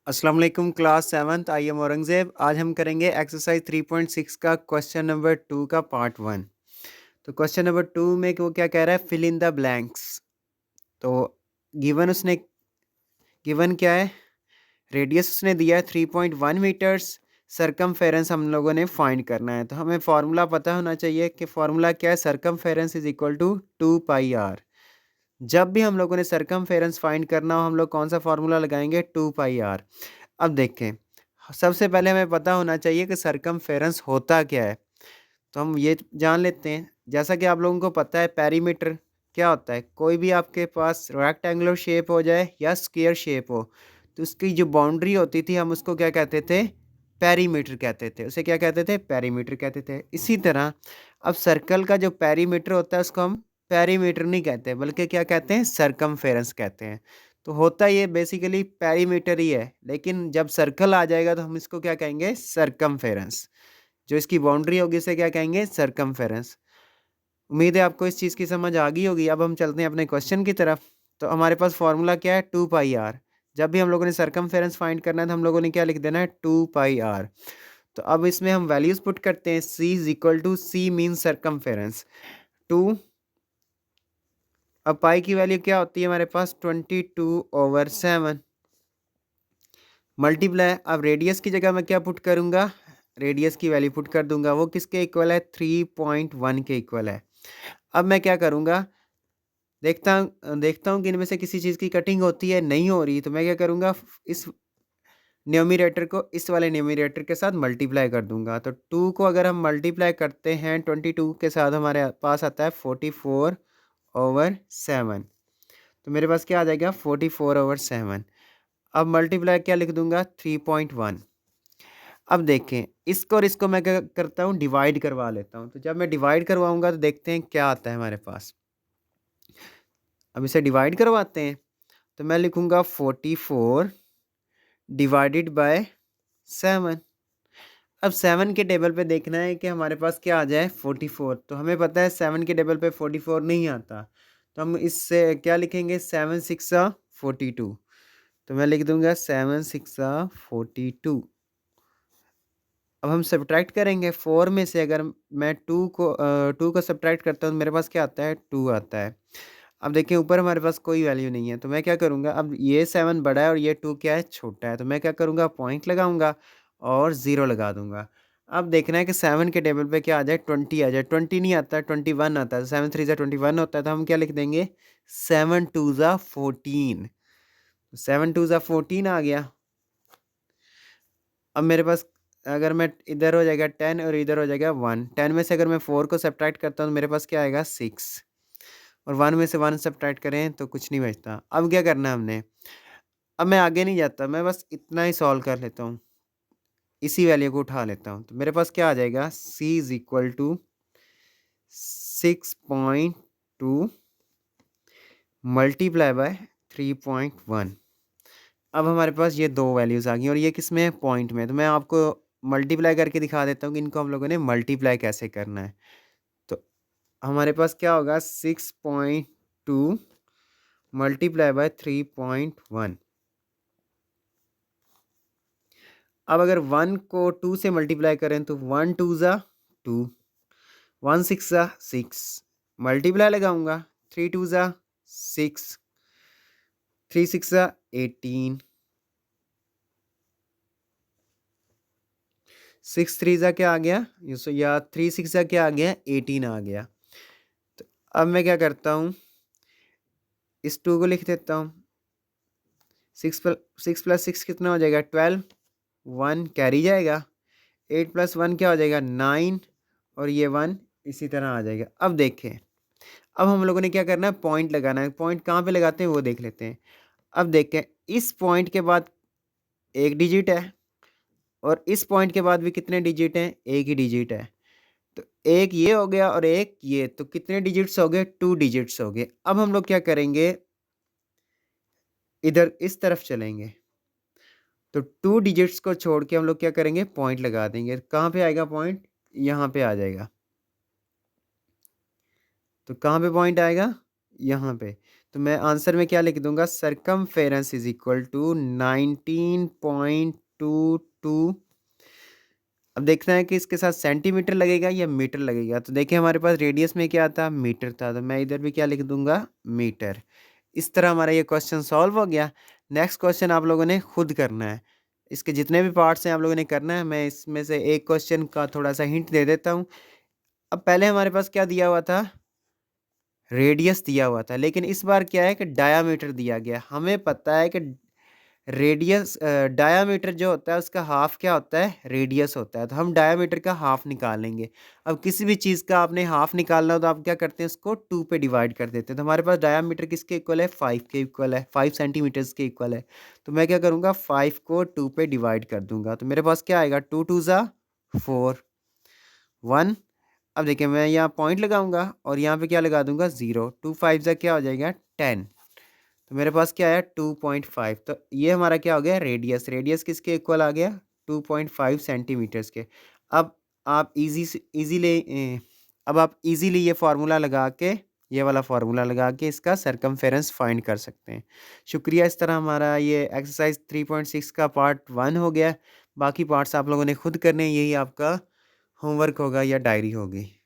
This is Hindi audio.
अस्सलाम वालेकुम class seventh. I am Aurangzeb. आज हम करेंगे एक्सरसाइज 3.6 का क्वेश्चन नंबर 2 का पार्ट 1। तो क्वेश्चन नंबर 2 में वो क्या कह रहा है, फिल इन द ब्लैंक्स। तो गिवन क्या है, रेडियस उसने दिया है 3.1 मीटर्स, सरकमफेरेंस हम लोगों ने फाइंड करना है। तो हमें फार्मूला पता होना चाहिए कि फार्मूला क्या है, circumference is equal to 2 pi R. जब भी हम लोगों ने सरकमफेरेंस फाइंड करना हो, हम लोग कौन सा फार्मूला लगाएंगे, 2 पाई आर। अब देखें, सबसे पहले हमें पता होना चाहिए कि सरकमफेरेंस होता क्या है। तो हम ये जान लेते हैं, जैसा कि आप लोगों को पता है पेरीमीटर क्या होता है। कोई भी आपके पास रेक्टेंगुलर शेप हो जाए या स्क्वायर शेप हो, तो उसकी जो बाउंड्री होती थी हम उसको क्या कहते थे, पेरीमीटर कहते थे। उसे क्या कहते थे, पेरीमीटर कहते थे। इसी तरह अब सर्कल का जो पेरीमीटर होता है उसको हम पेरीमीटर नहीं कहते, बल्कि क्या कहते हैं, सरकमफेरेंस कहते हैं। तो होता ये बेसिकली पेरीमीटर ही है, लेकिन जब सर्कल आ जाएगा तो हम इसको क्या कहेंगे, सरकमफेरेंस। जो इसकी बाउंड्री होगी उसे क्या कहेंगे, सरकमफेरेंस। उम्मीद है आपको इस चीज़ की समझ आ गई होगी। अब हम चलते हैं अपने क्वेश्चन की तरफ। तो हमारे पास फॉर्मूला क्या है, 2 पाई आर। जब भी हम लोगों ने सरकमफेरेंस फाइंड करना है तो हम लोगों ने क्या लिख देना है, 2 पाई आर। तो अब इसमें हम वैल्यूज पुट करते हैं। c is equal to, C mean circumference 2। अब पाई की वैल्यू क्या होती है हमारे पास, 22/7 मल्टीप्लाई। अब रेडियस की जगह मैं क्या पुट करूंगा, रेडियस की वैल्यू पुट कर दूंगा। वो किसके इक्वल है, 3.1 के इक्वल है। अब मैं क्या करूंगा, देखता हूँ कि इनमें से किसी चीज़ की कटिंग होती है, नहीं हो रही। तो मैं क्या करूंगा, इस न्यूमरेटर को इस वाले न्यूमरेटर के साथ मल्टीप्लाई कर दूंगा। तो 2 को अगर हम मल्टीप्लाई करते हैं 22 के साथ, हमारे पास आता है 44/7। तो मेरे पास क्या आ जाएगा, 44/7। अब मल्टीप्लाई क्या लिख दूंगा, 3.1। अब देखें, इसको और इसको मैं क्या करता हूँ, डिवाइड करवा लेता हूँ। तो जब मैं डिवाइड करवाऊंगा तो देखते हैं क्या आता है हमारे पास। अब इसे डिवाइड करवाते हैं। तो मैं लिखूंगा 44/7। अब 7 के टेबल पे देखना है कि हमारे पास क्या आ जाए, 44। तो हमें पता है 7 के टेबल पे 44 नहीं आता। तो हम इससे क्या लिखेंगे, 7 6 42। तो मैं लिख दूंगा 7 6 42। अब हम सब्ट्रैक्ट करेंगे 4 में से। अगर मैं 2 को सब्ट्रैक्ट करता हूँ तो मेरे पास क्या आता है, 2 आता है। अब देखिए ऊपर हमारे पास कोई वैल्यू नहीं है। तो मैं क्या करूँगा, अब ये 7 बड़ा है और ये 2 क्या है, छोटा है। तो मैं क्या करूँगा, पॉइंट लगाऊंगा और 0 लगा दूंगा। अब देखना है कि 7 के टेबल पे क्या आ जाए, 20 आ जाए। 20 नहीं आता, 21 आता है। 7 3 21 होता है। तो हम क्या लिख देंगे, 7 2 14। 7 2 14 आ गया। अब मेरे पास, अगर मैं इधर हो जाएगा 10 और इधर हो जाएगा 1। 10 में से अगर मैं 4 को सब्ट्रैक्ट करता हूँ तो मेरे पास क्या आएगा, 6। और 1 में से 1 सब्ट्रैक्ट करें तो कुछ नहीं बचता। अब क्या करना है हमने, अब मैं आगे नहीं जाता, मैं बस इतना ही सॉल्व कर लेता हूँ, इसी वैल्यू को उठा लेता हूँ। तो मेरे पास क्या आ जाएगा, c is equal to 6.2 multiply by 3.1। अब हमारे पास ये दो वैल्यूज़ आ गई और ये किस में है, पॉइंट में। तो मैं आपको मल्टीप्लाई करके दिखा देता हूँ कि इनको हम लोगों ने मल्टीप्लाई कैसे करना है। तो हमारे पास क्या होगा, 6.2 मल्टीप्लाई बाय 3.1। अब अगर 1 को 2 से मल्टीप्लाई करें तो 1 2 ज़ा 2, 1 6 ज़ा 6, मल्टीप्लाई लगाऊंगा, 3 2 ज़ा 6, 3 6 ज़ा 18, 6 3 ज़ा क्या आ गया, या 3 6 ज़ा क्या आ गया, 18 आ गया। तो अब मैं क्या करता हूँ, इस 2 को लिख देता हूँ। 6 प्लस 6 कितना हो जाएगा, 12। 1 कैरी जाएगा। 8 प्लस 1 क्या हो जाएगा, 9। और ये 1 इसी तरह आ जाएगा। अब देखें, अब हम लोगों ने क्या करना है, पॉइंट लगाना है। पॉइंट कहाँ पे लगाते हैं वो देख लेते हैं। अब देखें, इस पॉइंट के बाद एक डिजिट है और इस पॉइंट के बाद भी कितने डिजिट हैं, एक ही डिजिट है। तो एक ये हो गया और एक ये, तो कितने डिजिट्स हो गए, 2 डिजिट्स हो गए। अब हम लोग क्या करेंगे, इधर इस तरफ चलेंगे। तो 2 डिजिट्स को छोड़ के हम लोग क्या करेंगे, पॉइंट लगा देंगे। कहाँ पे आएगा पॉइंट, यहाँ पे आ जाएगा। तो कहाँ पे पॉइंट आएगा, यहाँ पे। तो मैं आंसर में क्या लिख दूंगा, सरकमफेरेंस इज इक्वल टू 19.22। अब देखना है कि इसके साथ सेंटीमीटर लगेगा या मीटर लगेगा। तो देखिए हमारे पास रेडियस में क्या था, मीटर था, तो मैं इधर भी क्या लिख दूंगा, मीटर। इस तरह हमारा ये क्वेश्चन सॉल्व हो गया। नेक्स्ट क्वेश्चन आप लोगों ने खुद करना है। इसके जितने भी पार्ट्स हैं आप लोगों ने करना है। मैं इसमें से एक क्वेश्चन का थोड़ा सा हिंट दे देता हूँ। अब पहले हमारे पास क्या दिया हुआ था, रेडियस दिया हुआ था, लेकिन इस बार क्या है कि डायामीटर दिया गया। हमें पता है कि रेडियस डायामीटर जो होता है उसका हाफ क्या होता है, रेडियस होता है। तो हम डायामीटर का हाफ निकालेंगे। अब किसी भी चीज़ का आपने हाफ निकालना हो तो आप क्या करते हैं, उसको 2 पे डिवाइड कर देते हैं। तो हमारे पास डायामीटर किसके इक्वल है, 5 के इक्वल है, 5 सेंटीमीटर्स के इक्वल है। तो मैं क्या करूँगा, 5 को 2 पे डिवाइड कर दूंगा। तो मेरे पास क्या आएगा, 2 2 ज़ा 4 1। अब देखिए मैं यहाँ पॉइंट लगाऊंगा और यहाँ पे क्या लगा दूंगा, 0। 2 5 ज़ा क्या हो जाएगा, 10। तो मेरे पास क्या आया, 2.5। तो ये हमारा क्या हो गया, रेडियस। रेडियस किसके इक्वल आ गया, 2.5 सेंटीमीटर्स के। अब आप इजीली ये फार्मूला लगा के, ये वाला फार्मूला लगा के इसका सरकमफेरेंस फाइंड कर सकते हैं। शुक्रिया। इस तरह हमारा ये एक्सरसाइज 3.6 का पार्ट 1 हो गया। बाकी पार्ट्स आप लोगों ने खुद करने, यही आपका होमवर्क होगा या डायरी होगी।